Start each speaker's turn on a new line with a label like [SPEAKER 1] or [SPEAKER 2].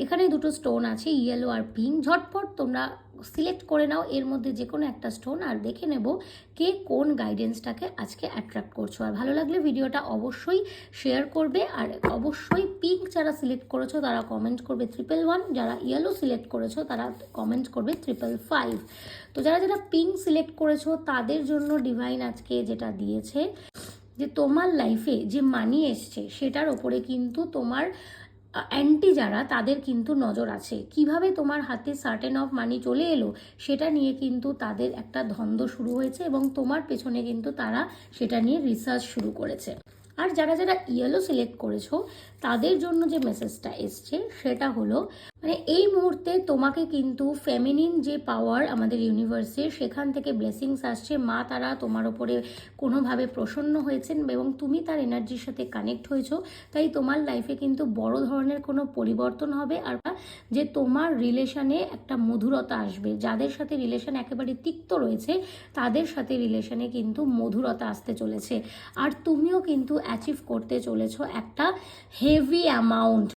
[SPEAKER 1] এখানে দুটো স্টোন আছে, ইয়েলো আর পিঙ্ক। ঝটপট তোমরা সিলেক্ট করে নাও এর মধ্যে যে কোনো একটা স্টোন, আর দেখে নেব কে কোন গাইডেন্সটাকে আজকে অ্যাট্রাক্ট করছো। আর ভালো লাগলে ভিডিওটা অবশ্যই শেয়ার করবে, আর অবশ্যই পিঙ্ক যারা সিলেক্ট করেছো তারা কমেন্ট করবে 111, যারা ইয়েলো সিলেক্ট করেছো তারা কমেন্ট করবে 555। তো যারা যারা পিঙ্ক সিলেক্ট করেছো তাদের জন্য ডিভাইন আজকে যেটা দিয়েছে, যে তোমার লাইফে যে মানি এসছে সেটার ওপরে কিন্তু তোমার অ্যান্টি যারা তাদের কিন্তু নজর আছে। কিভাবে তোমার হাতে সার্টেন অফ মানি চলে এলো সেটা নিয়ে কিন্তু তাদের একটা ধন্দ শুরু হয়েছে, এবং তোমার পেছনে কিন্তু তারা সেটা নিয়ে রিসার্চ শুরু করেছে। আর যারা যারা ইয়েলো সিলেক্ট করেছো তাদের জন্য যে মেসেজটা এসছে সেটা হলো, মানে এই মুহূর্তে তোমাকে কিন্তু ফেমিনিন যে পাওয়ার আমাদের ইউনিভার্সের, সেখান থেকে ব্লেসিংস আসছে। মা তারা তোমার ওপরে কোনোভাবে প্রসন্ন হয়েছেন এবং তুমি তার এনার্জির সাথে কানেক্ট হয়েছো। তাই তোমার লাইফে কিন্তু বড় ধরনের কোনো পরিবর্তন হবে, আর যে তোমার রিলেশনে একটা মধুরতা আসবে। যাদের সাথে রিলেশন একেবারে তিক্ত রয়েছে তাদের সাথে রিলেশনে কিন্তু মধুরতা আসতে চলেছে। আর তুমিও কিন্তু অ্যাচিভ করতে চলেছো একটা হেভি অ্যামাউন্ট।